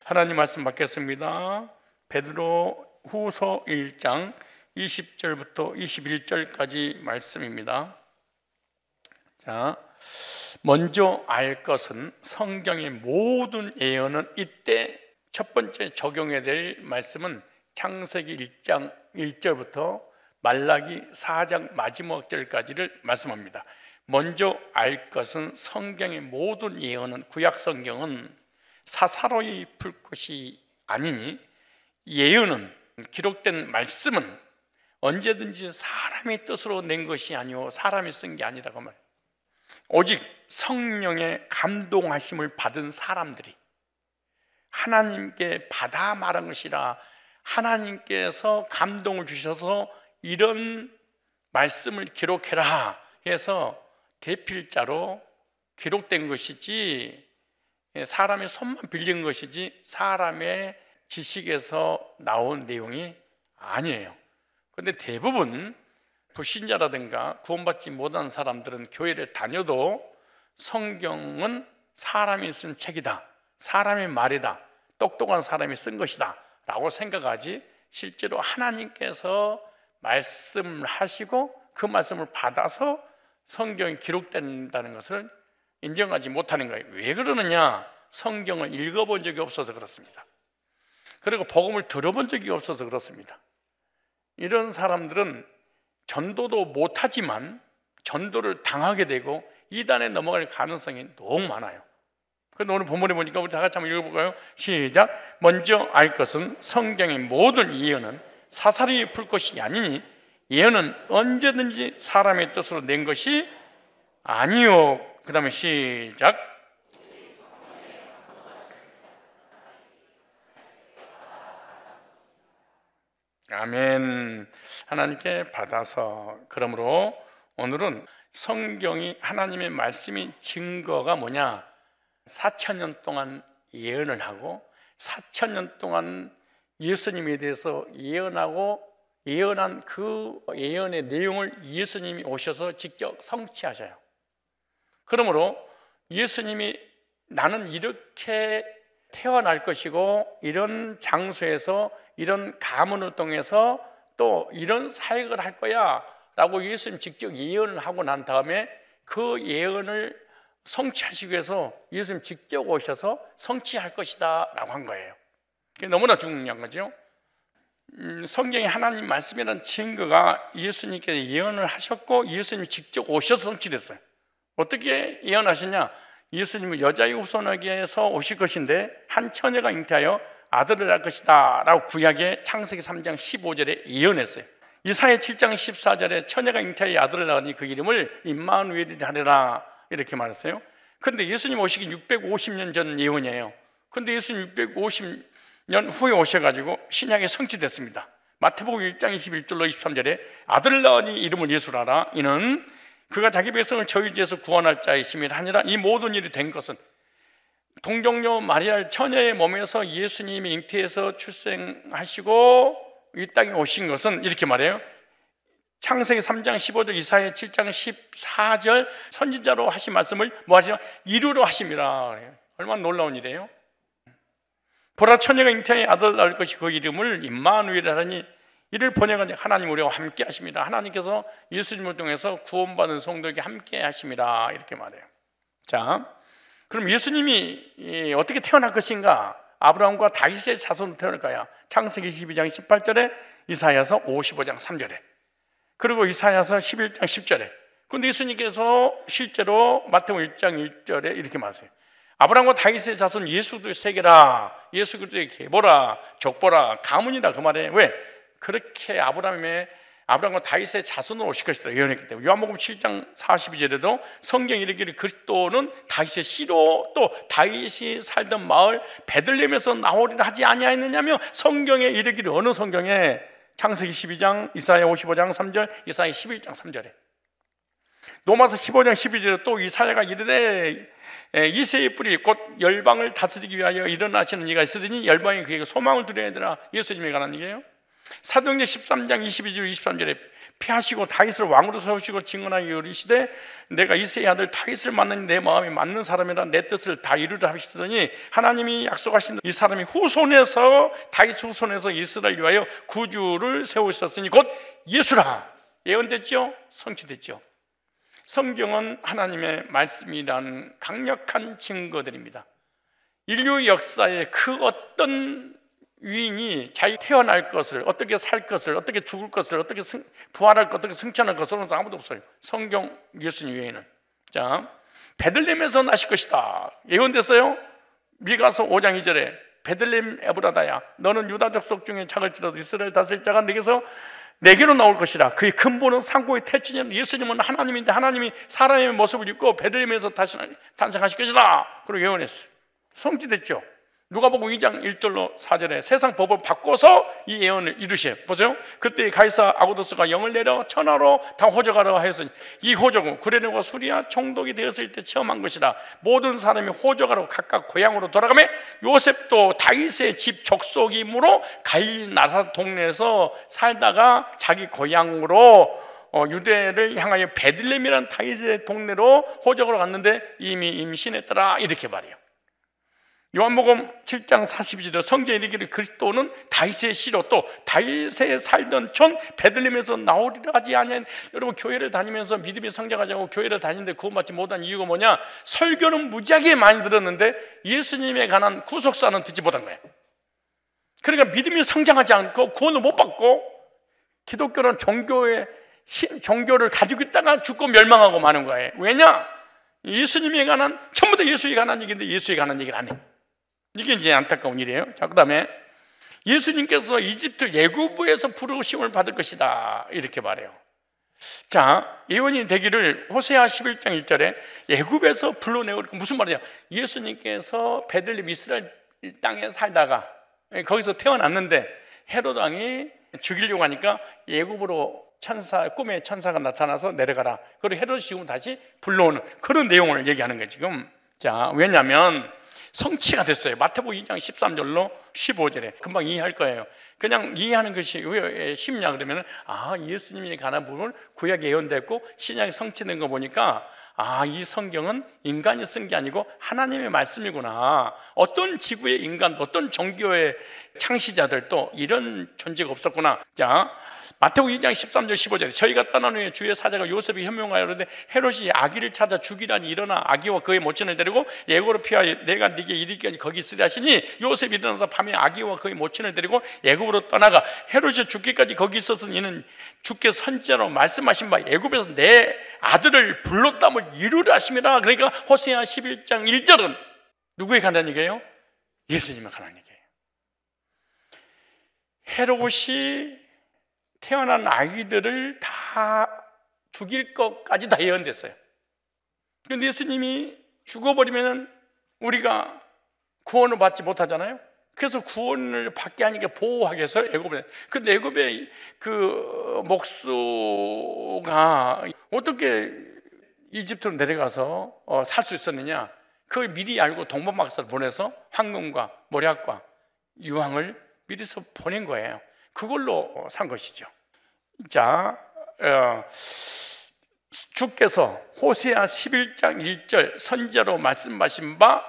하나님 말씀 받겠습니다. 베드로 후서 1장 20절부터 21절까지 말씀입니다. 자, 먼저 알 것은 성경의 모든 예언은 이때 첫 번째 적용해야 될 말씀은 창세기 1장 1절부터 말라기 4장 마지막 절까지를 말씀합니다. 먼저 알 것은 성경의 모든 예언은, 구약 성경은 사사로이 풀 것이 아니니, 예언은, 기록된 말씀은 언제든지 사람의 뜻으로 낸 것이 아니오, 사람이 쓴 게 아니라고 말해요. 오직 성령의 감동하심을 받은 사람들이 하나님께 받아 말한 것이라, 하나님께서 감동을 주셔서 이런 말씀을 기록해라 해서 대필자로 기록된 것이지, 사람의 손만 빌린 것이지 사람의 지식에서 나온 내용이 아니에요. 그런데 대부분 불신자라든가 구원받지 못한 사람들은 교회를 다녀도 성경은 사람이 쓴 책이다, 사람의 말이다, 똑똑한 사람이 쓴 것이다 라고 생각하지, 실제로 하나님께서 말씀을 하시고 그 말씀을 받아서 성경이 기록된다는 것을 인정하지 못하는 거예요. 왜 그러느냐? 성경을 읽어본 적이 없어서 그렇습니다. 그리고 복음을 들어본 적이 없어서 그렇습니다. 이런 사람들은 전도도 못하지만 전도를 당하게 되고 이단에 넘어갈 가능성이 너무 많아요. 그런데 오늘 본문에 보니까 우리 다 같이 한번 읽어볼까요? 시작. 먼저 알 것은 성경의 모든 예언은 사사로이 풀 것이 아니니, 예언은 언제든지 사람의 뜻으로 낸 것이 아니요. 그 다음에 시작. 아멘. 하나님께 받아서. 그러므로 오늘은 성경이, 하나님의 말씀이 증거가 뭐냐? 4,000년 동안 예언을 하고 4,000년 동안 예수님에 대해서 예언한 그 예언의 내용을 예수님이 오셔서 직접 성취하셔요. 그러므로 예수님이 나는 이렇게 태어날 것이고 이런 장소에서 이런 가문을 통해서 또 이런 사역을 할 거야 라고 예수님 직접 예언을 하고 난 다음에 그 예언을 성취하시기 위해서 예수님 직접 오셔서 성취할 것이다 라고 한 거예요. 그게 너무나 중요한 거죠. 성경의 하나님 말씀이라는 증거가 예수님께 예언을 하셨고 예수님이 직접 오셔서 성취됐어요. 어떻게 예언하시냐? 예수님은 여자의 후손에게서 오실 것인데 한 처녀가 잉태하여 아들을 낳을 것이다 라고 구약의 창세기 3장 15절에 예언했어요. 이사야 7장 14절에 처녀가 잉태하여 아들을 낳으니 그 이름을 임마누엘이라 하리라 이렇게 말했어요. 그런데 예수님 오시기 650년 전 예언이에요. 그런데 예수님 650년 후에 오셔가지고 신약에 성취됐습니다. 마태복음 1장 21절로 23절에 아들을 낳으니 이름을 예수라라. 이는 그가 자기 백성을 저희에게서 구원할 자이심이라 하니라. 이 모든 일이 된 것은 동정녀 마리아 처녀의 몸에서 예수님이 잉태해서 출생하시고 이 땅에 오신 것은, 이렇게 말해요. 창세기 3장 15절, 이사야 7장 14절 선지자로 하신 말씀을 뭐 하시냐? 이루러 하심이라. 얼마나 놀라운 일이에요. 보라, 처녀가 잉태하여 아들을 낳을 것이 그 이름을 임마누엘이라 하니, 이를 번역한 하나님 우리와 함께 하십니다. 하나님께서 예수님을 통해서 구원받은 성도에게 함께 하십니다. 이렇게 말해요. 자, 그럼 예수님이 어떻게 태어날 것인가? 아브라함과 다윗의 자손으로 태어날까요? 창세기 22장 18절에, 이사야서 55장 3절에, 그리고 이사야서 11장 10절에. 그런데 예수님께서 실제로 마태복음 1장 1절에 이렇게 말하세요. 아브라함과 다윗의 자손 예수 그리스도의 세계라, 예수 그리스도의 계보라, 족보라, 가문이다 그 말이에요. 왜? 그렇게 아브라함과 다윗의 자손으로 오실 것이다 예언했기 때문에. 요한복음 7장 42절에도 성경이 이르기를 그리스도는 다윗의 씨로 또 다윗이 살던 마을 베들레헴에서 나오리라 하지 아니하였느냐며 성경에 이르기를, 어느 성경에? 창세기 12장, 이사야 55장 3절, 이사야 11장 3절에. 로마서 15장 12절에 또 이사야가 이르되 이새의 뿌리 곧 열방을 다스리기 위하여 일어나시는 이가 있으니 열방이 그에게 소망을 드려야 되라. 예수님에 관한 얘기예요. 사도행전 13장 22절 23절에 피하시고 다윗을 왕으로 세우시고 증언하기 이르시되 내가 이새의 아들 다윗을 만나니 내 마음이 맞는 사람이라 내 뜻을 다 이루려 하시더니 하나님이 약속하신 이 사람이 후손에서 다윗 후손에서 이스라엘 위하여 구주를 세우셨으니 곧 예수라. 예언됐죠? 성취됐죠? 성경은 하나님의 말씀이라는 강력한 증거들입니다. 인류 역사에 그 어떤 위인이 자기 태어날 것을, 어떻게 살 것을, 어떻게 죽을 것을, 어떻게 부활할 것, 어떻게 승천할 것은 아무도 없어요. 성경 예수님 외에는. 자, 베들레헴에서 나실 것이다. 예언됐어요. 미가서 5장 2절에 베들레헴 에브라다야 너는 유다 족속 중에 작을지라도 이스라엘 다스릴 자가 내게로 나올 것이라. 그의 근본은 상고의 태초냐. 예수님은 하나님인데 하나님이 사람의 모습을 입고 베들레헴에서 다시 탄생하실 것이다. 그리고 예언했어요. 성취됐죠. 누가복음 2장 1절로 4절에 세상 법을 바꿔서 이 예언을 이루셔. 보세요. 그때 가이사 아고도스가 영을 내려 천하로 다 호적하라 하였으니 이 호적은 구레네와 수리아 총독이 되었을 때 체험한 것이라. 모든 사람이 호적하러 각각 고향으로 돌아가며 요셉도 다윗의 집 족속이므로 갈릴리 나사렛 동네에서 살다가 자기 고향으로 유대를 향하여 베들레헴이라는 다윗의 동네로 호적으로 갔는데 이미 임신했더라. 이렇게 말해요. 요한복음 7장 42절에 성경에 이르기를 그리스도는 다윗의 씨로 또 다윗에 살던 촌 베들레헴에서 나오리라 하지 아니하니. 여러분, 교회를 다니면서 믿음이 성장하자고 교회를 다니는데 구원받지 못한 이유가 뭐냐? 설교는 무지하게 많이 들었는데 예수님에 관한 구속사는 듣지 못한 거예요. 그러니까 믿음이 성장하지 않고 구원을 못 받고 기독교는 종교를 가지고 있다가 죽고 멸망하고 마는 거예요. 왜냐? 예수님에 관한, 전부 다 예수에 관한 얘기인데 예수에 관한 얘기를 안 해. 이게 이제 안타까운 일이에요. 자, 그 다음에 예수님께서 이집트 애굽에서 부르심을 받을 것이다. 이렇게 말해요. 자, 예언이 되기를 호세아 11장 1절에 애굽에서 불러내고, 무슨 말이냐? 예수님께서 베들레헴 이스라엘 땅에 살다가 거기서 태어났는데 헤롯 왕이 죽이려고 하니까 애굽으로 꿈에 천사가 나타나서 내려가라. 그리고 헤롯이 지금 다시 불러오는 그런 내용을 얘기하는 거예요, 지금. 자, 왜냐하면 성취가 됐어요. 마태복음 2장 13절로 15절에 금방 이해할 거예요. 그냥 이해하는 것이 왜 쉽냐 그러면 예수님에 관한 부분을 구약에 예언됐고 신약에 성취된 거 보니까 이 성경은 인간이 쓴 게 아니고 하나님의 말씀이구나. 어떤 지구의 인간도 어떤 종교의 창시자들도 이런 존재가 없었구나. 자, 마태복음 2장 13절 15절에 저희가 떠난 후에 주의 사자가 요셉이 현명하여 이르되 헤롯이 아기를 찾아 죽이라니 일어나 아기와 그의 모친을 데리고 애굽으로 피하여 내가 네게 이르기까지 거기 있으리 하시니 요셉이 일어나서 밤에 아기와 그의 모친을 데리고 애굽으로 떠나가 헤롯이 죽기까지 거기 있었으니 이는 주께서 선지자로 말씀하신 바 애굽에서 내 아들을 불렀다을 이루라 하심이라. 그러니까 호세아 11장 1절은 누구에 관한 얘기예요? 예수님에 관한 얘기예요. 헤롯이 태어난 아이들을 다 죽일 것까지 다 예언됐어요. 그런데 예수님이 죽어버리면 우리가 구원을 받지 못하잖아요. 그래서 구원을 받게 하니까 보호하기 위해서 애굽에. 근데 애굽의 그 목수가 어떻게 이집트로 내려가서 살 수 있었느냐? 그걸 미리 알고 동방박사를 보내서 황금과 모략과 유황을 미리서 보낸 거예요. 그걸로 산 것이죠. 자, 주께서 호세아 11장 1절 선지자로 말씀하신 바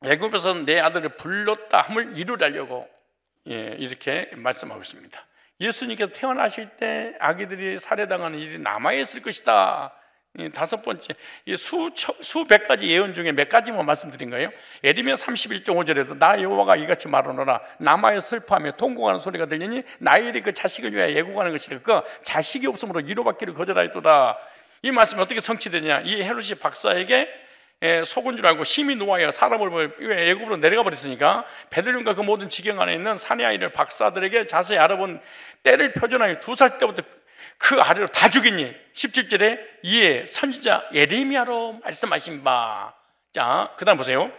애굽에서 내 아들을 불렀다 함을 이루려고 이렇게 말씀하고 있습니다. 예수님께서 태어나실 때 아기들이 살해당하는 일이 남아있을 것이다. 다섯 번째, 수백 가지 예언 중에 몇 가지만 말씀드린 거예요. 예레미야 31장 5절에도 나 여호와가 이같이 말하노라. 남아에 슬퍼하며 통곡하는 소리가 들리니 나의 일이 그 자식을 위하여 예고하는 것이라. 그 자식이 없으므로 위로받기를 거절하였도다. 이 말씀이 어떻게 성취되냐? 이 헤롯이 박사에게 속은 줄 알고 심히 노하여 사람을 애굽으로 내려가 버렸으니까 베들레헴과 그 모든 지경 안에 있는 사내 아이를 박사들에게 자세히 알아본 때를 표준하여 2살 때부터 그 아래로 다 죽이니 17절에 이에 선지자 예레미야로 말씀하신 바. 자, 그 다음 보세요.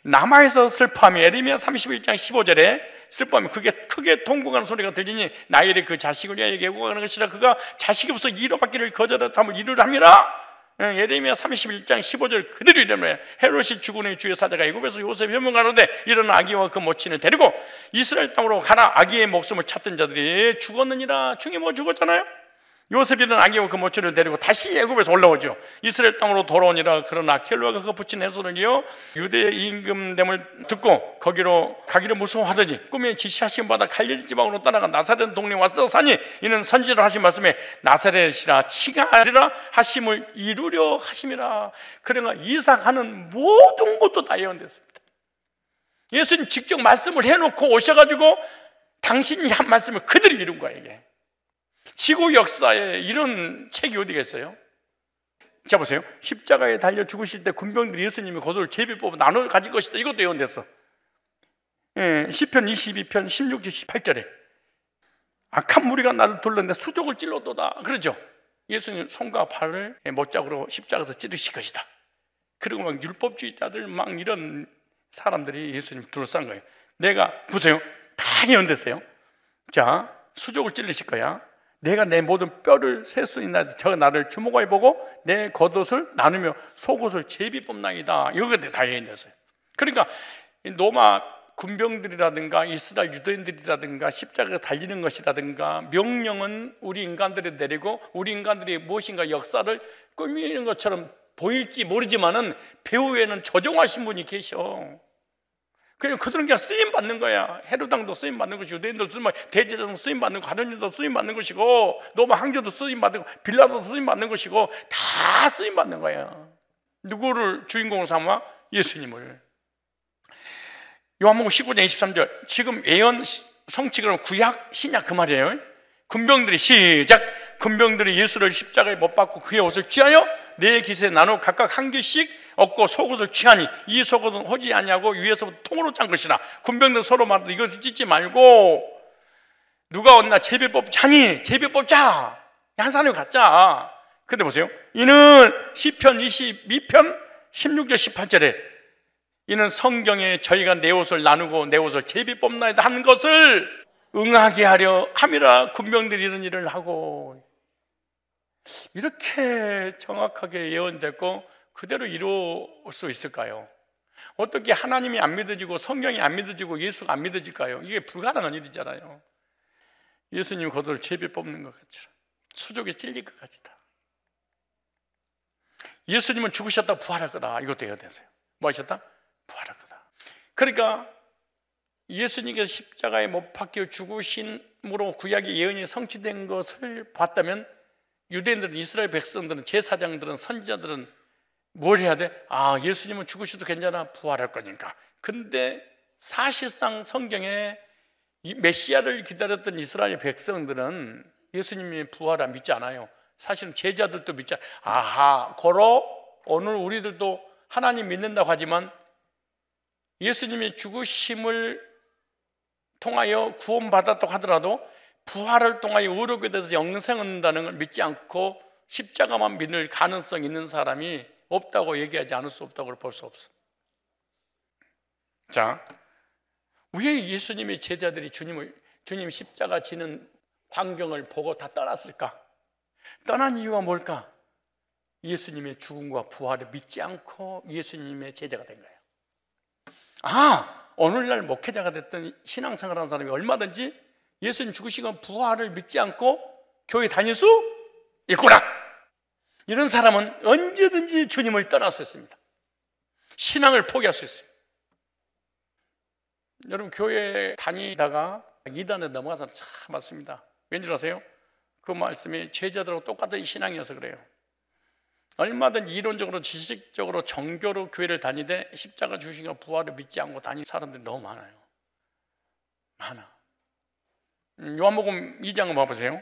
남아에서 슬퍼하며 예레미야 31장 15절에 슬퍼하며 그게 크게 통곡하는 소리가 들리니 나의 일이 그 자식을 위하여 예고하는 것이라. 그가 자식이 없어 위로받기를 거절하면 이루라 함이라. 예레미야 31장 15절 그대로 이르며 헤롯이 죽은 후에 주의 사자가 애굽에서 요셉이 현명하는데 일어나 아기와 그 모친을 데리고 이스라엘 땅으로 가라. 아기의 목숨을 찾던 자들이 죽었느니라. 중이 뭐 죽었잖아요. 요셉이는 아기와 그 모친을 데리고 다시 애굽에서 올라오죠. 이스라엘 땅으로 돌아오니라. 그러나 켈로가 그 붙인 해손을 이어 유대의 임금됨을 듣고 거기로 가기를 무서워하더니 꿈에 지시하신 바다 갈릴리 지방으로 떠나가 나사렛 동네에 와서 사니 이는 선지를 하신 말씀에 나사렛이라 치가 아니라 하심을 이루려 하심이라. 그러나 이삭하는 모든 것도 다 예언됐습니다. 예수님 직접 말씀을 해놓고 오셔가지고 당신이 한 말씀을 그대로 이룬 거야. 이게 지구 역사에 이런 책이 어디가 있어요? 자 보세요. 십자가에 달려 죽으실 때 군병들이 예수님이 겉옷을 제비 뽑아 나눠 가질 것이다. 이것도 예언됐어. 시편 22편 16절 18절에 악한 무리가 나를 둘렀는데 수족을 찔러도다. 그러죠. 예수님 손과 발을 못자국으로 십자가에서 찌르실 것이다. 그리고 막 율법주의자들 막 이런 사람들이 예수님 둘러싼 거예요. 내가 보세요. 다 예언됐어요. 자, 수족을 찔르실 거야. 내가 내 모든 뼈를 셀 수 있나 저 나를 주목하여 보고 내 겉옷을 나누며 속옷을 제비 뽑나이다. 이거 다 예언됐어요. 그러니까 로마 군병들이라든가 이스라엘 유대인들이라든가 십자가에 달리는 것이라든가 명령은 우리 인간들이 내리고 우리 인간들이 무엇인가 역사를 꾸미는 것처럼 보일지 모르지만은 배후에는 조종하신 분이 계셔. 그냥 그들은 그냥 쓰임 받는 거야. 헤로당도 쓰임 받는 것이고 유대인도 쓰임 받는, 대제사장도 쓰임 받는 거, 가룟유다도 쓰임 받는 것이고 로마 황제도 쓰임 받는 거, 빌라도도 쓰임 받는 것이고 다 쓰임 받는 거야. 누구를 주인공으로 삼아? 예수님을. 요한복음 19장 23절 지금 예언 성취 그럼 구약 신약 그 말이에요. 군병들이 시작. 군병들이 예수를 십자가에 못 박고 그의 옷을 취하여 네 깃에 나눠 각각 한 깃씩 얻고 속옷을 취하니 이 속옷은 호지 아니하고 위에서부터 통으로 짠 것이라. 군병들 서로 말하되 이것을 찢지 말고 누가 얻나 제비 뽑자니 제비 뽑자. 한 사람이 갖자. 근데 보세요. 이는 시편 22편 16절 18절에 이는 성경에 저희가 내 옷을 나누고 내 옷을 제비 뽑나이다 하는 것을 응하게 하려 함이라. 군병들이 이런 일을 하고 이렇게 정확하게 예언됐고 그대로 이룰 수 있을까요? 어떻게 하나님이 안 믿어지고 성경이 안 믿어지고 예수가 안 믿어질까요? 이게 불가능한 일이잖아요. 예수님 겉을 제비 뽑는 것 같이 수족에 찔릴 것 같이다. 예수님은 죽으셨다 부활할 거다. 이것도 예언됐어요. 뭐 하셨다? 부활할 거다. 그러니까 예수님께서 십자가에 못 박혀 죽으심으로 구약의 예언이 성취된 것을 봤다면 유대인들은 이스라엘 백성들은 제사장들은 선지자들은 뭘 해야 돼? 아, 예수님은 죽으셔도 괜찮아. 부활할 거니까. 근데 사실상 성경에 이 메시아를 기다렸던 이스라엘 백성들은 예수님의 부활을 믿지 않아요. 사실은 제자들도 믿지 않아요. 아하, 고로 오늘 우리들도 하나님 믿는다고 하지만 예수님의 죽으심을 통하여 구원받았다고 하더라도 부활을 통하여 의롭게 돼서 영생을 얻는다는 걸 믿지 않고 십자가만 믿을 가능성 있는 사람이 없다고 얘기하지 않을 수 없다고 볼 수 없어. 자, 왜 예수님의 제자들이 주님 십자가 지는 광경을 보고 다 떠났을까? 떠난 이유가 뭘까? 예수님의 죽음과 부활을 믿지 않고 예수님의 제자가 된 거예요. 아, 오늘날 목회자가 됐던 신앙생활하는 사람이 얼마든지 예수님 죽으시고 부활을 믿지 않고 교회 다닐 수 있구나. 이런 사람은 언제든지 주님을 떠날 수 있습니다. 신앙을 포기할 수 있습니다. 여러분 교회 다니다가 이단에 넘어간 사람 참 많습니다. 왠지 아세요? 그 말씀이 제자들하고 똑같은 신앙이어서 그래요. 얼마든지 이론적으로 지식적으로 정교로 교회를 다니되 십자가 주시고 부활을 믿지 않고 다니는 사람들이 너무 많아요. 많아. 요한복음 2장을 봐보세요.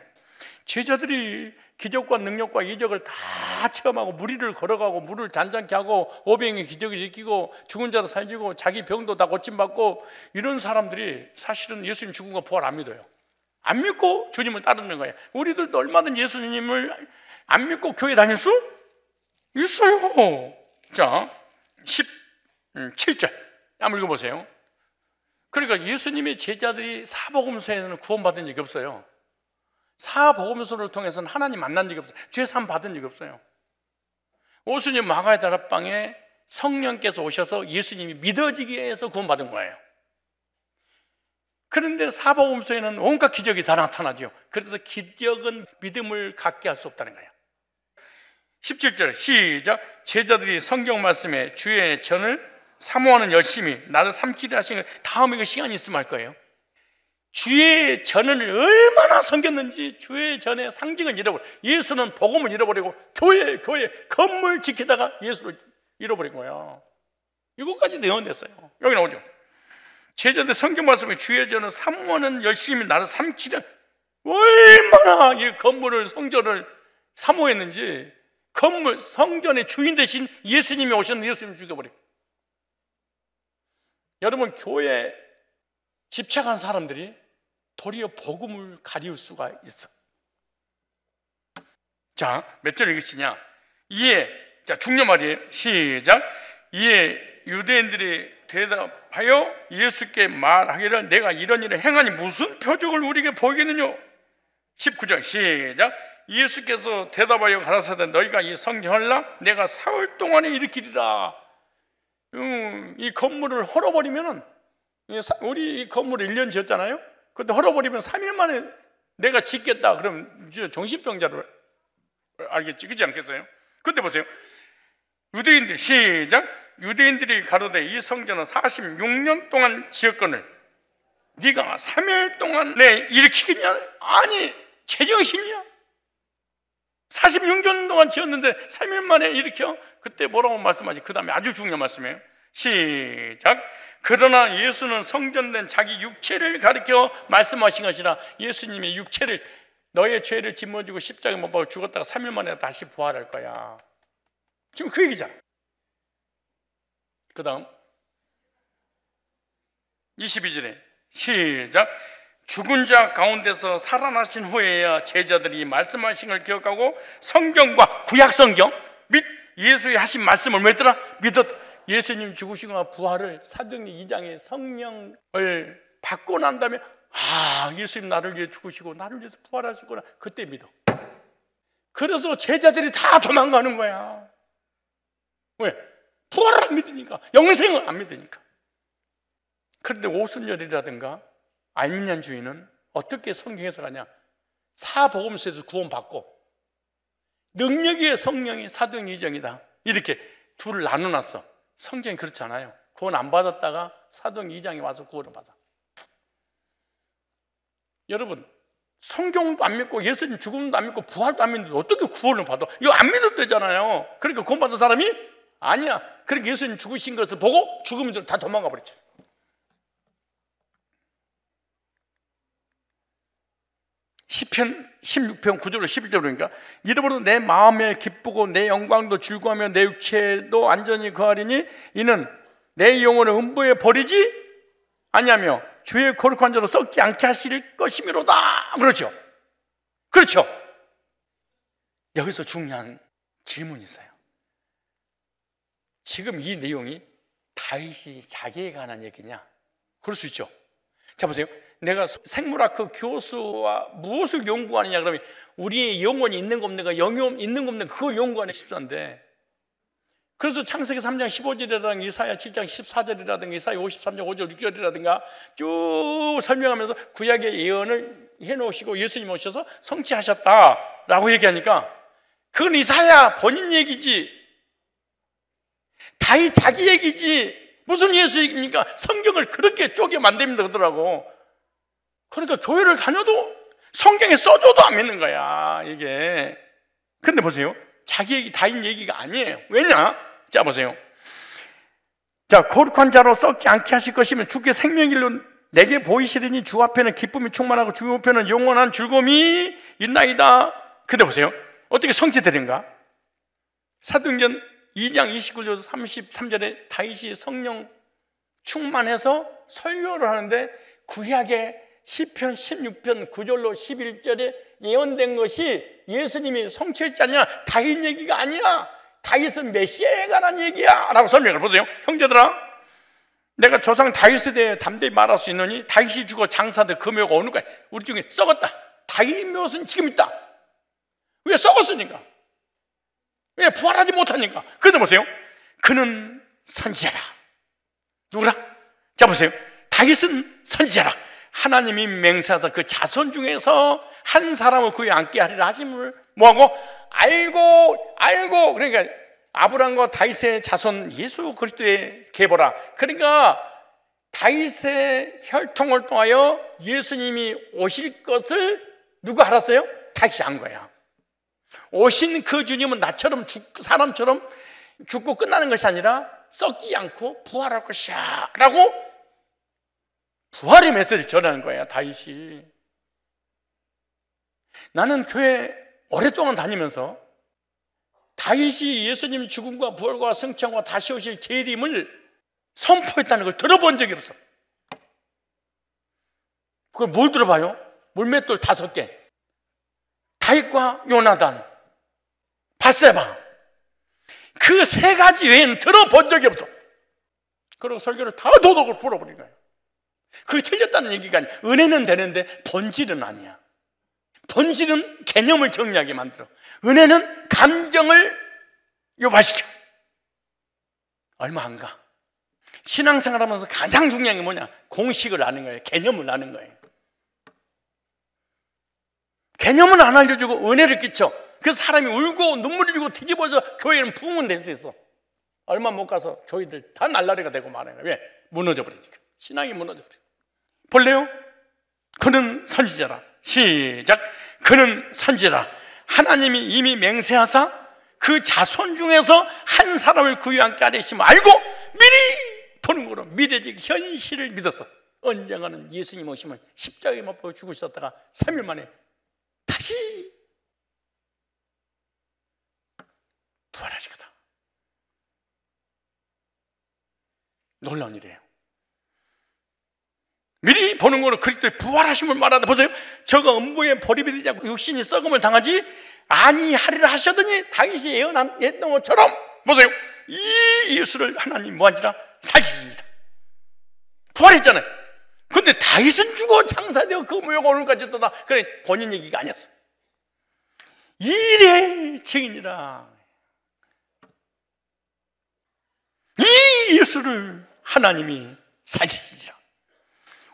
제자들이 기적과 능력과 이적을 다 체험하고 무리를 걸어가고 물을 잔잔케 하고 오병이 기적을 일으키고 죽은 자를 살리고 자기 병도 다 고침받고 이런 사람들이 사실은 예수님 죽음과 부활 안 믿어요. 안 믿고 주님을 따르는 거예요. 우리들도 얼마든지 예수님을 안 믿고 교회 다닐 수 있어요. 자, 17절 한번 읽어보세요. 그러니까 예수님의 제자들이 사복음서에는 구원받은 적이 없어요. 사복음서를 통해서는 하나님 만난 적이 없어요. 죄사함 받은 적이 없어요. 오순절 마가의 다락방에 성령께서 오셔서 예수님이 믿어지게 해서 구원받은 거예요. 그런데 사복음서에는 온갖 기적이 다 나타나죠. 그래서 기적은 믿음을 갖게 할 수 없다는 거예요. 17절 시작. 제자들이 성경 말씀에 주의 전을 사모하는 열심히 나를 삼키려 하시는, 다음에 그 시간이 있으면 할 거예요. 주의 전을 얼마나 섬겼는지 주의 전의 상징을 잃어버려. 예수는 복음을 잃어버리고 교회 건물 지키다가 예수를 잃어버린 거야. 이것까지 예언됐어요. 여기 나오죠. 제자들 성경 말씀에 주의 전을 사모하는 열심히 나를 삼키려, 얼마나 이 건물을, 성전을 사모했는지, 건물 성전의 주인 되신 예수님이 오셨는데 예수님 죽여버려. 여러분, 교회에 집착한 사람들이 도리어 복음을 가리울 수가 있어. 자, 몇 절 읽으시냐? 이에, 자, 중요 말이에요. 시작. 이에 유대인들이 대답하여 예수께 말하기를 내가 이런 일을 행하니 무슨 표적을 우리에게 보이겠느냐? 19절 시작. 예수께서 대답하여 가라사대 너희가 이 성경을라 내가 사흘 동안에 일으키리라. 이 건물을 헐어버리면은, 우리 이 건물을 1년 지었잖아요. 근데 헐어버리면 3일 만에 내가 짓겠다 그러면 정신병자로 알겠지, 그렇지 않겠어요? 근데 보세요. 유대인들 시작. 유대인들이 가로되 이 성전은 46년 동안 지었거늘 네가 3일 동안에 일으키겠냐? 아니, 제정신이야. 46년 동안 지었는데 3일 만에 일으켜? 그때 뭐라고 말씀하지? 그 다음에 아주 중요한 말씀이에요. 시작. 그러나 예수는 성전된 자기 육체를 가리켜 말씀하신 것이라. 예수님의 육체를, 너의 죄를 짊어지고 십자가에 못 박아 죽었다가 3일 만에 다시 부활할 거야. 지금 그 얘기잖아. 그 다음 22절에 시작. 죽은 자 가운데서 살아나신 후에야 제자들이 말씀하신 걸 기억하고 성경과 구약 성경 및 예수의 하신 말씀을 뭐였더라? 믿었다. 예수님 죽으시거나 부활을 사도행전 2장에 성령을 받고 난 다음에, 아, 예수님 나를 위해 죽으시고 나를 위해서 부활하시구나, 그때 믿어. 그래서 제자들이 다 도망가는 거야. 왜? 부활을 안 믿으니까, 영생을 안 믿으니까. 그런데 오순절이라든가 알미니안주의는 어떻게 성경에서 가냐? 사복음서에서 구원받고 능력의 성령이 사도행전 2장이다, 이렇게 둘을 나눠놨어. 성경이 그렇지 않아요. 구원 안 받았다가 사도행전 2장에 와서 구원을 받아. 여러분, 성경도 안 믿고 예수님 죽음도 안 믿고 부활도 안 믿는데 어떻게 구원을 받아? 이거 안 믿어도 되잖아요. 그러니까 구원 받은 사람이 아니야. 그러니까 예수님 죽으신 것을 보고 죽으면 줄 다 도망가 버렸죠. 시편 16편 9절로 11절로 그러니까 이러므로 내 마음에 기쁘고 내 영광도 즐거워하며 내 육체도 안전히 거하리니 이는 내 영혼을 음부에 버리지 아니하며 주의 거룩한 자로 썩지 않게 하실 것이미로다. 그렇죠? 그렇죠? 여기서 중요한 질문이 있어요. 지금 이 내용이 다윗이 자기에 관한 얘기냐? 그럴 수 있죠. 자, 보세요. 내가 생물학科교수와 무엇을 연구하느냐 그러면 우리의 영혼이 있는 거 없는 거, 영혼 있는 거 없는 거, 그걸 연구하는 십사인데, 그래서 창세기 3장 15절이라든가 이사야 7장 14절이라든가 이사야 53장 5절 6절이라든가 쭉 설명하면서 구약의 예언을 해놓으시고 예수님 오셔서 성취하셨다라고 얘기하니까 그건 이사야 본인 얘기지, 다윗 자기 얘기지, 무슨 예수 얘기입니까? 성경을 그렇게 쪼개 만듭니다 그러더라고. 그러니까 교회를 다녀도 성경에 써줘도 안 믿는 거야, 이게. 그런데 보세요. 자기 얘기, 다인 얘기가 아니에요. 왜냐? 자, 보세요. 자, 거룩한 자로 썩지 않게 하실 것이면 주께 생명일로 내게 보이시더니 주 앞에는 기쁨이 충만하고 주 옆에는 영원한 즐거움이 있나이다. 근데 보세요. 어떻게 성취되는가? 사도행전 2장 29절 33절에 다윗이 성령 충만해서 설교를 하는데 구약의 시편 16편 9절로 11절에 예언된 것이 예수님이 성취했잖냐? 다윗 얘기가 아니야. 다윗은 메시아에 관한 얘기야 라고 설명을 보세요. 형제들아, 내가 조상 다윗에 대해 담대히 말할 수 있느니 다윗이 죽어 장사들 금요가 오는 거야. 우리 중에 썩었다. 다윗 묘은 지금 있다. 왜? 썩었으니까. 왜? 부활하지 못하니까. 그런데 보세요. 그는 선지자라. 누구라? 자, 보세요. 다윗은 선지자라. 하나님이 맹세하사 그 자손 중에서 한 사람을 그에 앉게 하리라 하심을 뭐하고? 알고 그러니까 아브라함과 다윗의 자손 예수 그리스도의 계보라. 그러니까 다윗의 혈통을 통하여 예수님이 오실 것을 누가 알았어요? 다윗이 안 거야. 오신 그 주님은 나처럼 사람처럼 죽고 끝나는 것이 아니라 썩지 않고 부활할 것이야 라고 부활의 메시지를 전하는 거야 다윗이. 나는 교회 오랫동안 다니면서 다윗이 예수님 죽음과 부활과 승천과 다시 오실 재림을 선포했다는 걸 들어본 적이 없어. 그걸 뭘 들어봐요? 물맷돌 5개, 다윗과 요나단, 밧세바, 그 3가지 외에는 들어본 적이 없어. 그리고 설교를 다 도덕을 풀어버린 거예요. 그게 틀렸다는 얘기가 아니야. 은혜는 되는데 본질은 아니야. 본질은 개념을 정리하게 만들어. 은혜는 감정을 유발시켜. 얼마 안 가. 신앙생활 하면서 가장 중요한 게 뭐냐? 공식을 아는 거예요. 개념을 아는 거예요. 개념을 안 알려주고 은혜를 끼쳐. 그래서 사람이 울고 눈물을 주고 뒤집어져 교회는 부흥은 될 수 있어. 얼마 못 가서 교회들 다 날라리가 되고 말아요. 왜? 무너져 버리니까. 신앙이 무너져 버려. 볼래요? 그는 선지자라. 시작. 그는 선지자라. 하나님이 이미 맹세하사 그 자손 중에서 한 사람을 그 위에 앉게 하시면 알고 미리 보는 거로 미래적 현실을 믿었어. 언젠가는 예수님 오시면 십자가에 못 박혀 죽으셨다가 3일 만에 다시 부활하시거든. 놀라운 일이에요. 미리 보는 거로 그리스도의 부활하심을 말하다. 보세요. 저가 음부에 버림이 되지 않고 육신이 썩음을 당하지 아니하리라 하셨더니 다윗이 예언했던 것처럼 보세요. 이 예수를 하나님 뭐하니라? 살리시니라. 부활했잖아요. 근데 다윗은 죽어 장사되어 그 모욕 오늘까지 떠나. 그래 본인 얘기가 아니었어. 이래 증인이라. 이 예수를 하나님이 살리시니라.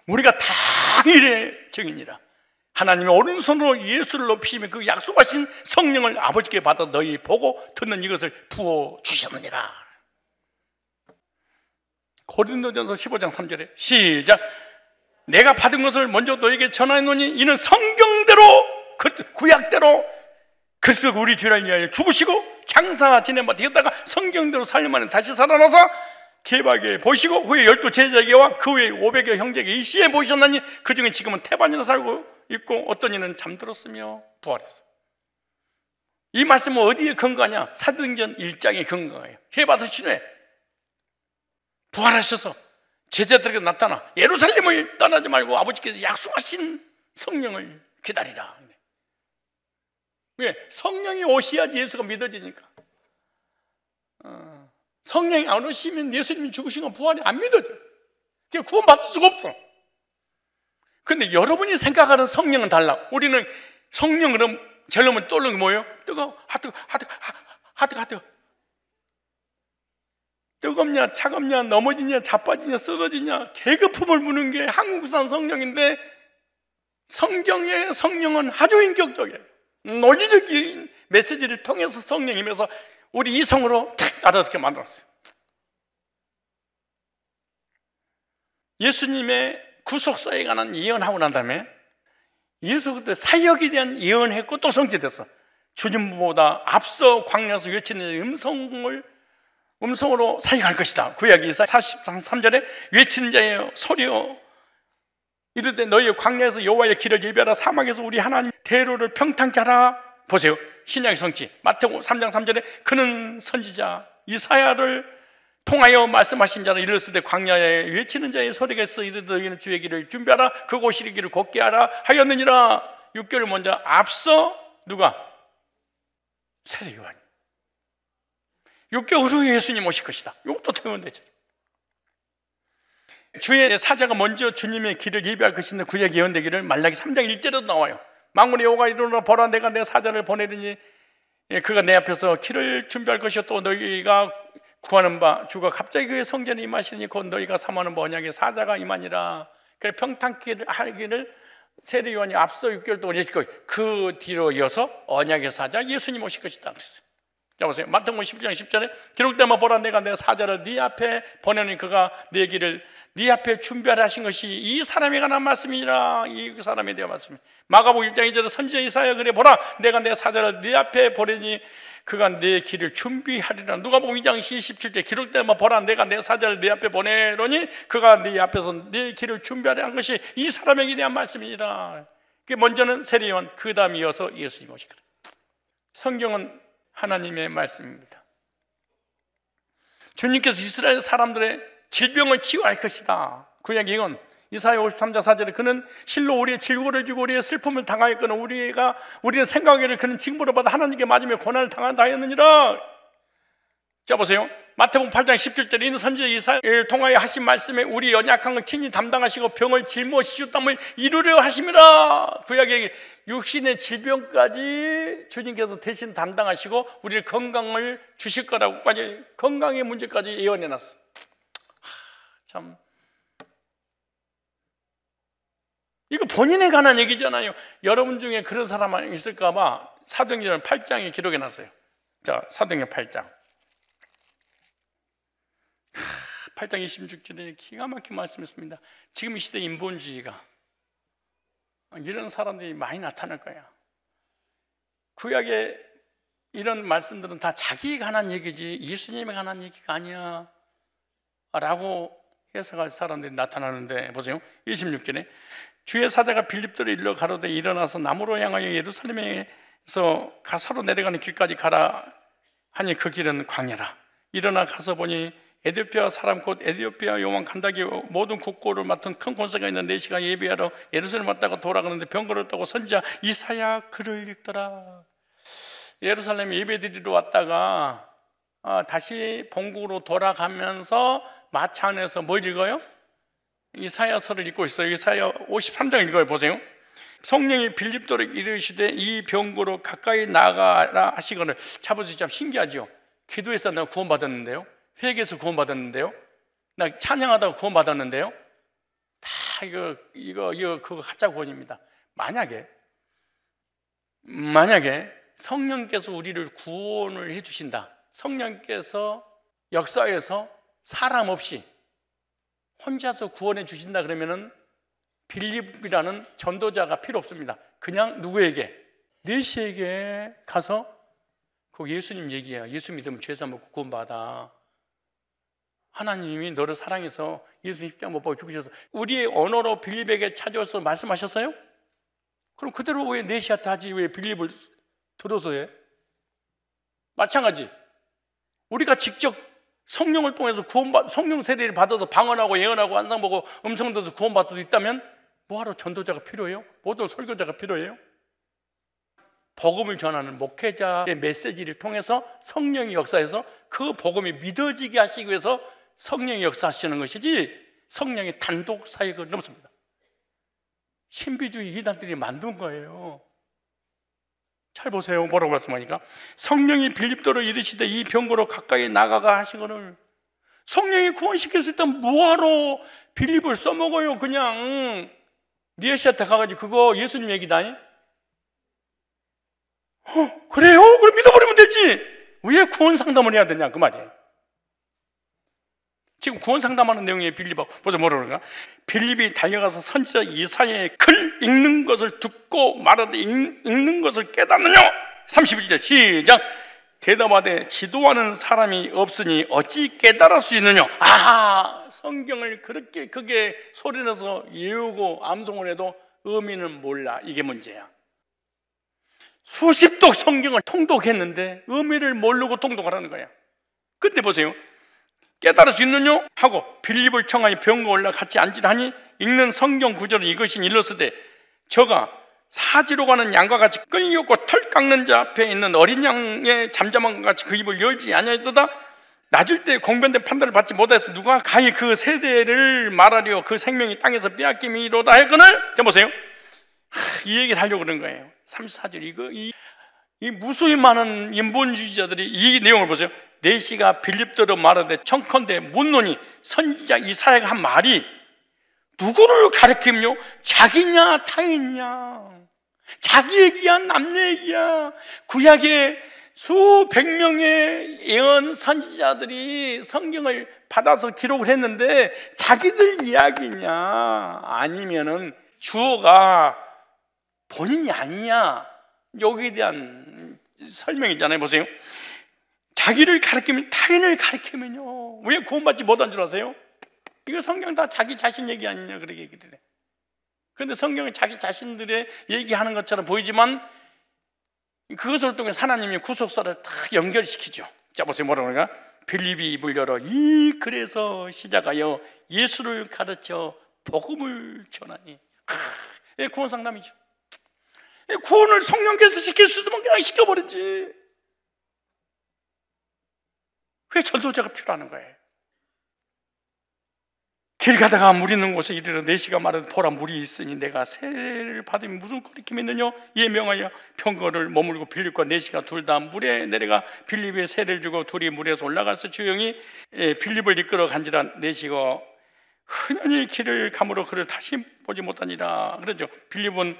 우리가 다 이래 증인이라. 하나님의 오른손으로 예수를 높이시면 그 약속하신 성령을 아버지께 받아 너희 보고 듣는 이것을 부어주셨느니라. 고린도전서 15장 3절에 시작. 내가 받은 것을 먼저 너에게 전하노니 이는 성경대로 구약대로 그리스도가 우리 죄를 위하여 죽으시고 장사 지낸바 되었다가 성경대로 살림만에 다시 살아나서 개박에 보시고 후에 12 제자에게와 그 후에 500여 형제에게 일시에 보이셨나니 그 중에 지금은 태반이나 살고 있고 어떤 이는 잠들었으며 부활했어. 이 말씀은 어디에 근거하냐? 사도행전 1장에 근거해요. 회받으신 후에 부활하셔서 제자들에게 나타나 예루살렘을 떠나지 말고 아버지께서 약속하신 성령을 기다리라. 왜? 성령이 오셔야지 예수가 믿어지니까. 성령이 안 오시면 예수님이 죽으신 건 부활이 안 믿어져. 그냥 구원받을 수가 없어. 근데 여러분이 생각하는 성령은 달라. 우리는 성령 그럼 제일 먼저 떠오르는 게 뭐예요? 뜨거워. 하트. 뜨겁냐, 차갑냐, 넘어지냐, 자빠지냐, 쓰러지냐, 계급품을 부는 게 한국산 성령인데 성경의 성령은 아주 인격적이에요. 논리적인 메시지를 통해서 성령이면서 우리 이성으로 탁 알아듣게 만들었어요. 예수님의 구속사에 관한 예언하고 난 다음에 예수 그때 사역에 대한 예언했고 또 성취됐어. 주님보다 앞서 광야에서 외치는 음성으로 사역할 것이다. 구약 이사야 43절에 외치는 자의 소리여 이르되 너희의 광야에서 여호와의 길을 예비하라 사막에서 우리 하나님 대로를 평탄케 하라. 보세요. 신약의 성취 마태복음 3장 3절에 그는 선지자 이사야를 통하여 말씀하신 자를 이르렀을 때 광야에 외치는 자의 소리가 있어 이르되 너희는 주의 길을 준비하라 그곳 이르기를 곱게 하라 하였느니라. 6개월 먼저 앞서 누가? 세례 요한이. 6개월 후에 예수님 오실 것이다. 이것도 태우면 되죠. 주의 사자가 먼저 주님의 길을 예비할 것인데 구약 예언되기를 말라기 3장 1절에도 나와요. 만군의 여호와가 이르노라 보라 내가 내 사자를 보내리니 그가 내 앞에서 길을 준비할 것이요 또 너희가 구하는 바 주가 갑자기 그의 성전에 임하시니 곧 너희가 사모하는 바 언약의 사자가 임하니라. 그래서 평탄기를 하기를 세례 요한이 앞서 6개월 동안 했고 그 뒤로 이어서 언약의 사자 예수님 오실 것이다 그랬어요. 자 보세요. 마태복음 10장 10절에 기록되면 보라 내가 내 사자를 네 앞에 보내니 그가 네 길을 네 앞에 준비하라 하신 것이 이 사람에 관한 말씀이라. 이 사람에 대한 말씀이. 마가복음 1장 2절에 선지자 이사야 그래 보라 내가 내 사자를 네 앞에 보내니 그가 내 길을 준비하리라. 누가복음 2장 27절 기록되면 보라 내가 내 사자를 네 앞에 보내노니 그가 네 앞에서 네 길을 준비하라 한 것이 이 사람에게 대한 말씀이라. 그 먼저는 세례 요한, 그 다음 이어서 예수님 오시거라. 성경은 하나님의 말씀입니다. 주님께서 이스라엘 사람들의 질병을 치유할 것이다. 구약 이건 이사야 53장 4절에 그는 실로 우리의 질고를 주고 우리의 슬픔을 당하였거늘 우리는 생각하기를 그는 징벌을 받아 하나님께 맞으며 고난을 당한다 하였느니라. 자 보세요. 마태복음 8장 17절에 이는 선지자 이사야를 통하여 하신 말씀에 우리 연약한 걸 친히 담당하시고 병을 짊어지시고 땀을 이루려 하심이라. 구약의 육신의 질병까지 주님께서 대신 담당하시고 우리를 건강을 주실 거라고까지, 건강의 문제까지 예언해 놨어. 참, 이거 본인에 관한 얘기잖아요. 여러분 중에 그런 사람 있을까 봐 사도행전 8장에 기록해 놨어요. 자, 사도행전 8장 26절에 기가 막힌 말씀이었습니다. 지금 이 시대 인본주의가 이런 사람들이 많이 나타날 거야. 구약의 이런 말씀들은 다 자기에 관한 얘기지 예수님에 관한 얘기가 아니야 라고 해석할 사람들이 나타나는데 보세요. 26절에 주의 사자가 빌립들을 일러 가로되 일어나서 남으로 향하여 예루살렘에서 가사로 내려가는 길까지 가라 하니 그 길은 광야라. 일어나 가서 보니 에디오피아 사람 곧 에디오피아 요원 간다기 모든 국고를 맡은 큰 권세가 있는 내시가 예비하러 예루살렘 왔다가 돌아가는데 병거를 타고 선지자 이사야 글을 읽더라. 예루살렘 예배드리러 왔다가 다시 본국으로 돌아가면서 마차 안에서 뭘 읽어요? 이사야서를 읽고 있어요. 이사야 53장 읽어요. 보세요. 성령이 빌립도를 이르시되 이 병고로 가까이 나가라 하시거늘. 자보시 참 신기하죠. 기도해서 내가 구원받았는데요, 회개해서 구원받았는데요, 나 찬양하다가 구원받았는데요, 다 이거 그거 가짜 구원입니다. 만약에 성령께서 우리를 구원을 해주신다, 성령께서 역사에서 사람 없이 혼자서 구원해 주신다 그러면은 빌립이라는 전도자가 필요 없습니다. 그냥 누구에게? 내시에게 가서 그 예수님 얘기해요. 예수 믿으면 죄사 먹고 구원받아. 하나님이 너를 사랑해서 예수님 십자가 못 박아 죽으셔서 우리의 언어로 빌립에게 찾아와서 말씀하셨어요? 그럼 그대로 왜 내시한테 하지? 왜 빌립을 들어서 해? 마찬가지. 우리가 직접 성령을 통해서 성령 세례를 받아서 방언하고 예언하고 환상 보고 음성 들어서 구원받을 수 있다면 뭐하러 전도자가 필요해요? 모두 설교자가 필요해요? 복음을 전하는 목회자의 메시지를 통해서 성령이 역사해서 그 복음이 믿어지게 하시기 위해서 성령이 역사하시는 것이지 성령의 단독 사역은 없습니다. 신비주의 이단들이 만든 거예요. 잘 보세요. 뭐라고 말씀하니까 성령이 빌립도를 이르시되 이 병고로 가까이 나가가 하시거늘. 성령이 구원시켰을 때 뭐하러 빌립을 써먹어요? 그냥 니에시아한테 가가지고 그거 예수님 얘기다니? 그래요? 그럼 믿어버리면 되지. 왜 구원 상담을 해야 되냐 그 말이에요. 지금 구원 상담하는 내용이에요. 빌립하고 보자 뭐라고 그러는가? 빌립이 달려가서 선지자 이사야의 글 읽는 것을 듣고 말하되 읽는 것을 깨닫느냐? 31절 시작. 대답하되 지도하는 사람이 없으니 어찌 깨달을 수 있느냐? 아하, 성경을 그렇게 크게 소리내서 외우고 암송을 해도 의미는 몰라. 이게 문제야. 수십 독 성경을 통독했는데 의미를 모르고 통독하라는 거야. 근데 보세요. 깨달을 수 있느냐? 하고 빌립을 청하여 병거 올라 같이 앉으라니 읽는 성경 구절은 이것이 일렀으되 저가 사지로 가는 양과 같이 끌려고 털 깎는 자 앞에 있는 어린 양의 잠잠한 것 같이 그 입을 열지 아니하였도다. 낮을 때 공변된 판단을 받지 못해서 누가 가히 그 세대를 말하려 그 생명이 땅에서 빼앗김이로다 했거늘. 자 보세요. 이 얘기를 하려고 그런 거예요. 34절 이 무수히 많은 인본주의자들이 이 내용을 보세요. 내시가 빌립대로 말하되 청컨대 묻노니 선지자 이사야가 한 말이 누구를 가리키며 자기냐 타인이냐, 자기 얘기야 남녀 얘기야. 구약의 수백 명의 예언 선지자들이 성경을 받아서 기록을 했는데 자기들 이야기냐 아니면은 주어가 본인이 아니냐, 여기에 대한 설명이잖아요. 보세요. 자기를 가리키면 타인을 가리키면요, 왜 구원받지 못한 줄 아세요? 이거 성경 다 자기 자신 얘기 아니냐 그렇게 얘기를 해. 그런데 성경은 자기 자신들의 얘기하는 것처럼 보이지만 그것을 통해 하나님이 구속사를 딱 연결시키죠. 자 보세요. 뭐라고 그러니까 빌립이 입을 열어 이 글에서 시작하여 예수를 가르쳐 복음을 전하니. 구원 상담이죠. 구원을 성령께서 시킬 수 있으면 그냥 시켜버리지. 왜 전도자가 필요한 거예요? 길 가다가 물 있는 곳에 이르러 내시가 말하되 보라 물이 있으니 내가 세를 받으면 무슨 거리낌이 있느냐. 이에 명하여 병거를 머물고 빌립과 내시가 둘 다 물에 내려가 빌립에 세를 주고 둘이 물에서 올라가서 주영이 빌립을 이끌어 간지라 내시가 흔히 길을 가므로 그를 다시 보지 못하니라. 그러죠. 빌립은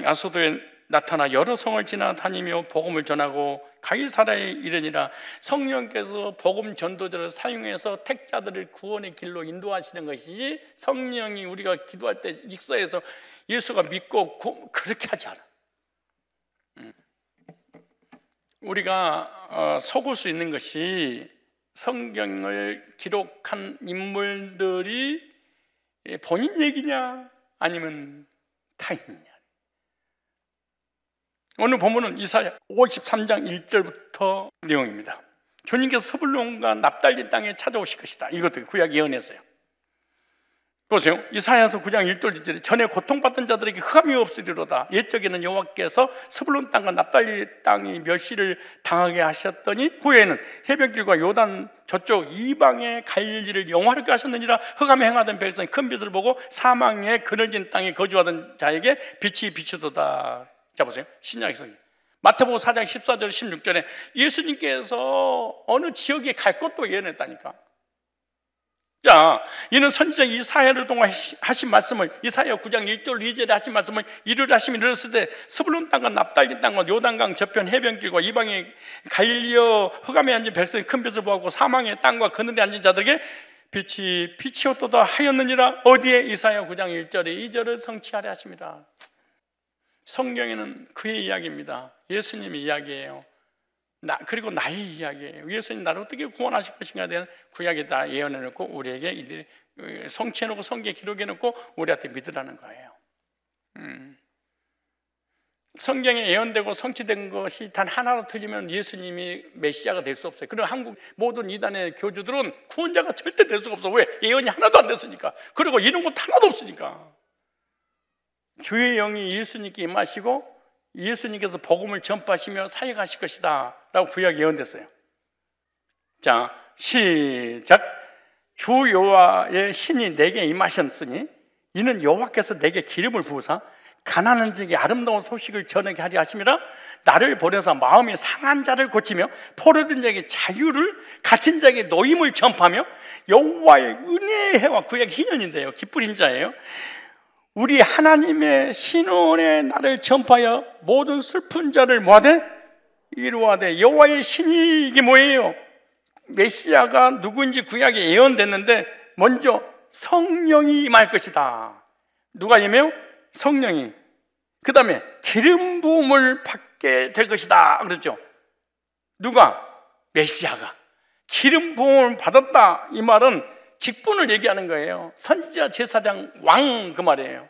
아소도에 나타나 여러 성을 지나다니며 복음을 전하고 가이사라에 이르니라. 성령께서 복음 전도자를 사용해서 택자들을 구원의 길로 인도하시는 것이지, 성령이 우리가 기도할 때 익서해서 예수가 믿고 그렇게 하지 않아. 우리가 속을 수 있는 것이 성경을 기록한 인물들이 본인 얘기냐 아니면 타인이냐. 오늘 본문은 이사야 53장 1절부터 내용입니다. 주님께서 스불론과 납달리 땅에 찾아오실 것이다. 이것도 구약 예언했어요. 보세요. 이사야서 9장 1절 2절에 전에 고통받던 자들에게 흑암이 없으리로다. 옛적에는 여호와께서 스불론 땅과 납달리 땅이 멸시를 당하게 하셨더니 후에는 해변길과 요단 저쪽 이방의 갈릴리를 영화롭게 하셨느니라. 흑암에 행하던 백성이 큰 빛을 보고 사망에 그늘진 땅에 거주하던 자에게 빛이 비추도다. 자 보세요. 신약에서 마태복음 4장 14절 16절에 예수님께서 어느 지역에 갈 것도 예언했다니까. 자, 이는 선지자 이사야를 통해 하신 말씀을, 이사야 9장 1절 2절에 하신 말씀을 이루려 하심이 이르렀을 때 스불론 땅과 납달리 땅과 요단강 저편 해변길과 이방의 갈릴리어 흑암에 앉은 백성이 큰 빛을 보았고 사망의 땅과 그늘에 앉은 자들에게 빛이 비치었도다 하였느니라. 어디에? 이사야 9장 1절에 2절을 성취하려 하십니다. 성경에는 그의 이야기입니다. 예수님의 이야기예요. 그리고 나의 이야기예요. 예수님 나를 어떻게 구원하실 것인가에 대한 구약에 다 예언해놓고 우리에게 이들이 성취해놓고 성경에 기록해놓고 우리한테 믿으라는 거예요. 성경에 예언되고 성취된 것이 단 하나로 틀리면 예수님이 메시아가 될 수 없어요. 그리고 한국 모든 이단의 교주들은 구원자가 절대 될 수가 없어. 왜? 예언이 하나도 안 됐으니까. 그리고 이런 것도 하나도 없으니까. 주의 영이 예수님께 임하시고 예수님께서 복음을 전파하시며 사역하실 것이다 라고 구약에 예언됐어요. 자, 시작. 주 여호와의 신이 내게 임하셨으니 이는 여호와께서 내게 기름을 부으사 가난한 자에게 아름다운 소식을 전하게 하려 하심이라. 나를 보내서 마음이 상한 자를 고치며 포로된 자에게 자유를, 갇힌 자에게 노임을 전파하며 여호와의 은혜의 해와, 구약 희년인데요, 기쁘린 자예요. 우리 하나님의 신원의 날을 전파하여 모든 슬픈 자를 뭐하되? 이루하되. 여호와의 신이 이게 뭐예요? 메시아가 누구인지 구약에 예언됐는데 먼저 성령이 임할 것이다. 누가 임해요? 성령이. 그 다음에 기름 부음을 받게 될 것이다 그랬죠. 누가? 메시아가. 기름 부음을 받았다, 이 말은 직분을 얘기하는 거예요. 선지자, 제사장, 왕, 그 말이에요.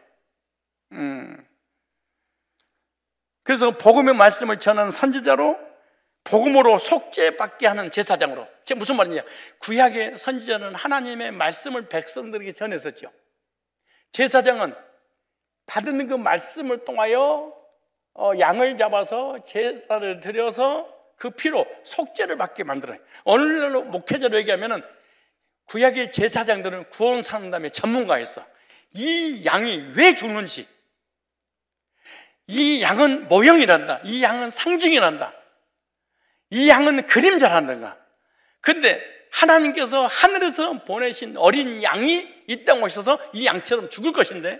그래서 복음의 말씀을 전하는 선지자로, 복음으로 속죄받게 하는 제사장으로. 지금 무슨 말이냐? 구약의 선지자는 하나님의 말씀을 백성들에게 전했었죠. 제사장은 받은 그 말씀을 통하여 양을 잡아서 제사를 드려서 그 피로 속죄를 받게 만들어요. 오늘날로 목회자로 얘기하면은 구약의 제사장들은 구원 상담의 전문가였어. 이 양이 왜 죽는지, 이 양은 모형이란다, 이 양은 상징이란다, 이 양은 그림자란다. 근데 하나님께서 하늘에서 보내신 어린 양이 이 땅에 오셔서 이 양처럼 죽을 것인데,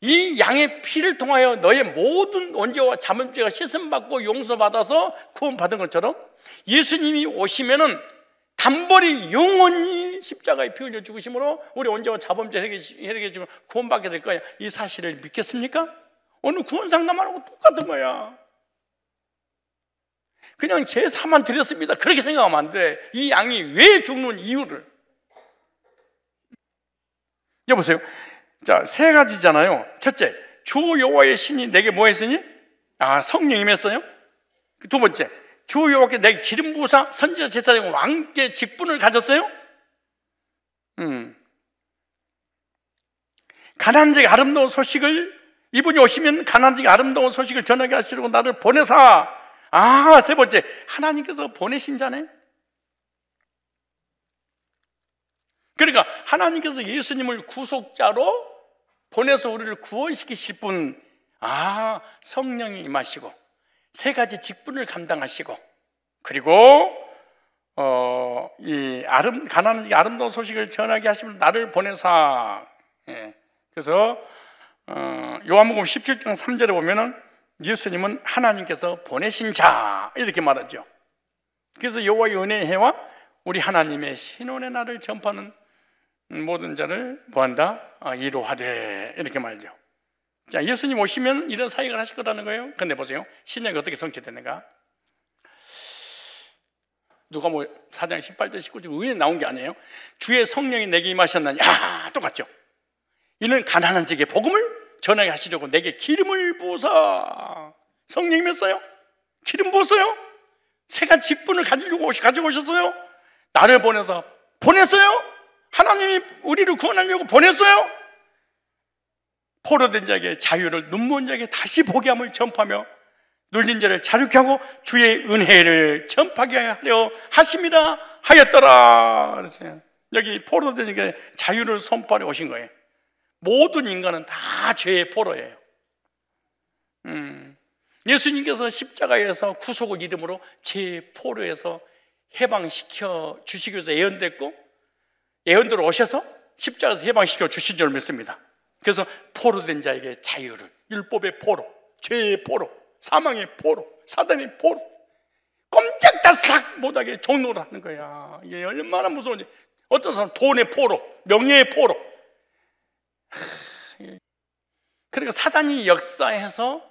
이 양의 피를 통하여 너의 모든 원죄와 자문죄가 씻음받고 용서받아서 구원받은 것처럼 예수님이 오시면은 단번에 영원히 십자가에 피 흘려 죽으심으로 우리 원죄와 자범죄 해결해 주고 구원받게 될 거야. 이 사실을 믿겠습니까? 오늘 구원 상담하고 똑같은 거야. 그냥 제사만 드렸습니다, 그렇게 생각하면 안 돼. 이 양이 왜 죽는 이유를. 여보세요. 자, 세 가지잖아요. 첫째, 주 여호와의 신이 내게 뭐 했으니? 성령이 임했어요. 두 번째, 주 여호와께 내게 기름 부으사 선지자 제사장 왕께 직분을 가졌어요. 가난한 자에게 아름다운 소식을, 이분이 오시면 가난한 자에게 아름다운 소식을 전하게 하시려고 나를 보내사. 세 번째, 하나님께서 보내신 자네. 그러니까 하나님께서 예수님을 구속자로 보내서 우리를 구원시키실 분, 성령이 임하시고 세 가지 직분을 감당하시고, 그리고 가난한 자에게 아름다운 소식을 전하게 하시면 나를 보내사. 그래서 요한복음 17장 3절에 보면은 예수님은 하나님께서 보내신 자 이렇게 말하죠. 그래서 여호와의 은혜의 해와 우리 하나님의 신원의 날을 전파하는 모든 자를 뭐한다? 이루하되 이렇게 말이죠. 자, 예수님 오시면 이런 사역을 하실 거라는 거예요. 근데 보세요, 신약이 어떻게 성취됐는가? 누가 4장 18절 19절 의에 나온 게 아니에요. 주의 성령이 내게 임하셨나니, 똑같죠. 이는 가난한 자에게 복음을 전하게 하시려고 내게 기름을 부어서. 성령이었어요. 기름 부었어요. 세 가지 직분을 가지고 오셨어요. 나를 보내서 보냈어요. 하나님이 우리를 구원하려고 보냈어요. 포로된 자에게 자유를, 눈먼 자에게 다시 보게 함을 전파하며 눌린 자를 자유케 하고 주의 은혜를 전파하게 하려 하십니다 하였더라. 그랬어요. 여기 포로된 자에게 자유를 선포하려 오신 거예요. 모든 인간은 다 죄의 포로예요. 예수님께서 십자가에서 구속을 이름으로 죄의 포로에서 해방시켜 주시기 위해서 예언됐고, 예언대로 오셔서 십자가에서 해방시켜 주신 줄 믿습니다. 그래서 포로된 자에게 자유를, 율법의 포로, 죄의 포로, 사망의 포로, 사단의 포로, 꼼짝다싹 못하게 종로를 하는 거야. 이게 얼마나 무서운지. 어떤 사람은 돈의 포로, 명예의 포로. 그러니까 사단이 역사해서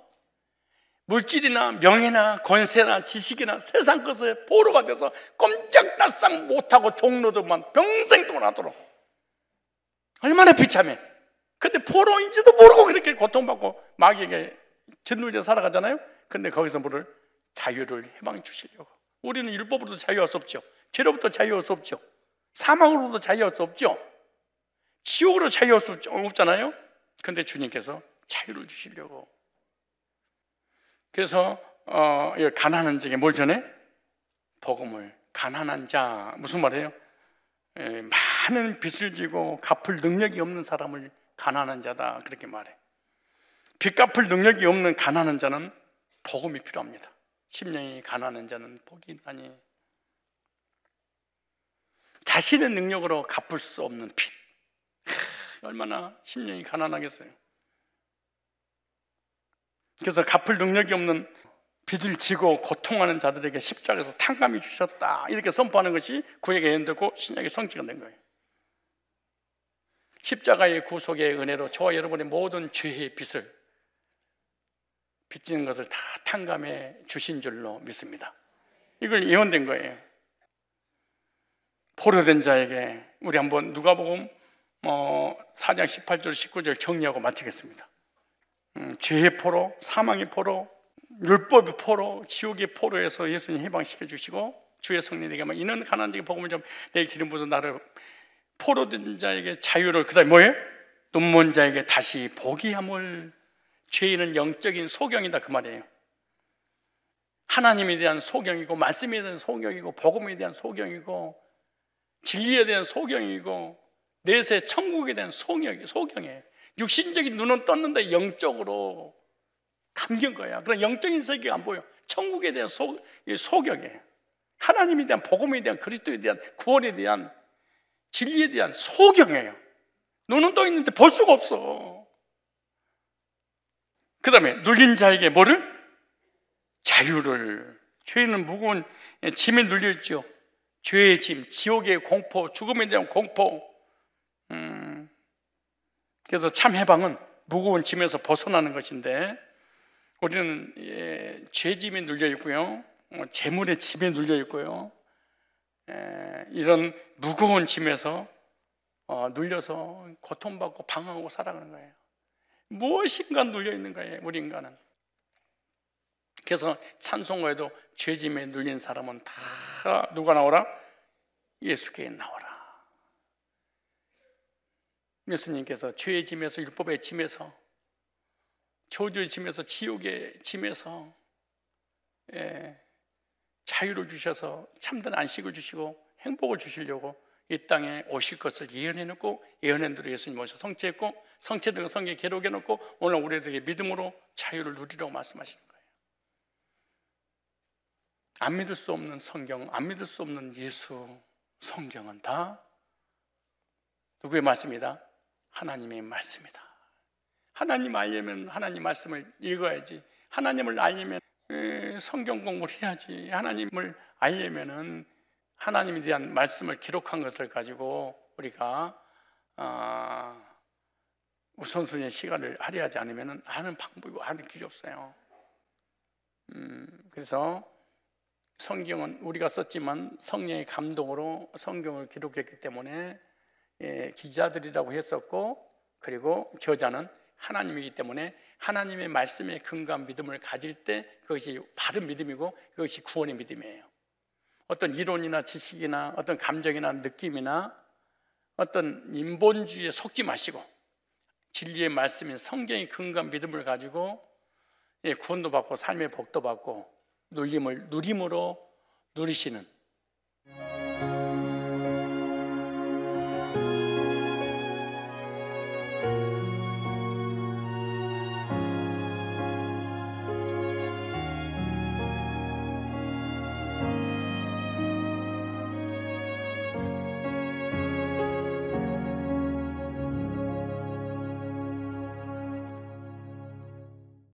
물질이나 명예나 권세나 지식이나 세상 것에 포로가 돼서 꼼짝달싹 못하고 종로도만 평생 동안 하도록. 얼마나 비참해. 근데 포로인지도 모르고 그렇게 고통받고 마귀에게 짓눌려 살아가잖아요. 근데 거기서 뭐를? 자유를 해방 주시려고. 우리는 율법으로도 자유할 수 없죠. 죄로부터 자유할 수 없죠. 사망으로부터 자유할 수 없죠. 지옥으로 자유할 수 없잖아요. 근데 주님께서 자유를 주시려고. 그래서 가난한 자에게 뭘 전해? 복음을. 가난한 자, 무슨 말이에요? 많은 빚을 지고 갚을 능력이 없는 사람을 가난한 자다, 그렇게 말해. 빚 갚을 능력이 없는 가난한 자는 복음이 필요합니다. 심령이 가난한 자는 복이 있나니. 자신의 능력으로 갚을 수 없는 빚, 얼마나 심령이 가난하겠어요. 그래서 갚을 능력이 없는 빚을 지고 고통하는 자들에게 십자가에서 탕감이 주셨다, 이렇게 선포하는 것이 구약의 예언되고 신약의 성취가 된 거예요. 십자가의 구속의 은혜로 저와 여러분의 모든 죄의 빚을, 빚지는 것을 다 탕감해 주신 줄로 믿습니다. 이걸 예언된 거예요. 포로된 자에게, 우리 한번 누가복음 4장 18절 19절 정리하고 마치겠습니다. 죄의 포로, 사망의 포로, 율법의 포로, 지옥의 포로에서 예수님 해방시켜 주시고 주의 성령에게 이는 가난한 자에게 복음을 좀 내 기름 부어서 나를 포로된 자에게 자유를, 그다음에 뭐예요? 눈먼 자에게 다시 보게 함을. 죄인은 영적인 소경이다, 그 말이에요. 하나님에 대한 소경이고, 말씀에 대한 소경이고, 복음에 대한 소경이고, 진리에 대한 소경이고, 내세 천국에 대한 소경이에요. 육신적인 눈은 떴는데 영적으로 감긴 거야. 그런 영적인 세계가 안 보여. 천국에 대한 소경이에요. 하나님에 대한, 복음에 대한, 그리스도에 대한, 구원에 대한, 진리에 대한 소경이에요. 눈은 떠 있는데 볼 수가 없어. 그 다음에 눌린 자에게 뭐를? 자유를. 죄는 무거운 짐에 눌려 있죠. 죄의 짐, 지옥의 공포, 죽음에 대한 공포. 그래서 참 해방은 무거운 짐에서 벗어나는 것인데, 우리는 죄짐에 눌려 있고요, 재물의 짐에 눌려 있고요, 이런 무거운 짐에서 눌려서 고통받고 방황하고 살아가는 거예요. 무엇인가 눌려 있는 거예요, 우리 인간은. 그래서 찬송가에도 죄짐에 눌린 사람은 다 누가 나오라? 예수께 나오라. 예수님께서 죄의 짐에서, 율법의 짐에서, 저주의 짐에서, 지옥의 짐에서 자유를 주셔서 참된 안식을 주시고 행복을 주시려고 이 땅에 오실 것을 예언해놓고, 예언한 대로 예수님 오셔서 성취했고, 성취된 걸 성경에 기록해놓고 오늘 우리에게 믿음으로 자유를 누리라고 말씀하시는 거예요. 안 믿을 수 없는 성경, 안 믿을 수 없는 예수, 성경은 다 누구의 말씀이다? 하나님의 말씀이다. 하나님 알려면 하나님 말씀을 읽어야지. 하나님을 알려면 성경 공부를 해야지. 하나님을 알려면은 하나님에 대한 말씀을 기록한 것을 가지고 우리가 우선순위의 시간을 할애하지 않으면 하는 방법이고 하는 길이 없어요. 그래서 성경은 우리가 썼지만 성령의 감동으로 성경을 기록했기 때문에 기자들이라고 했었고, 그리고 저자는 하나님이기 때문에 하나님의 말씀에 근거한 믿음을 가질 때 그것이 바른 믿음이고 그것이 구원의 믿음이에요. 어떤 이론이나 지식이나 어떤 감정이나 느낌이나 어떤 인본주의에 속지 마시고 진리의 말씀인 성경의 근거한 믿음을 가지고 구원도 받고 삶의 복도 받고 누림으로 누리시는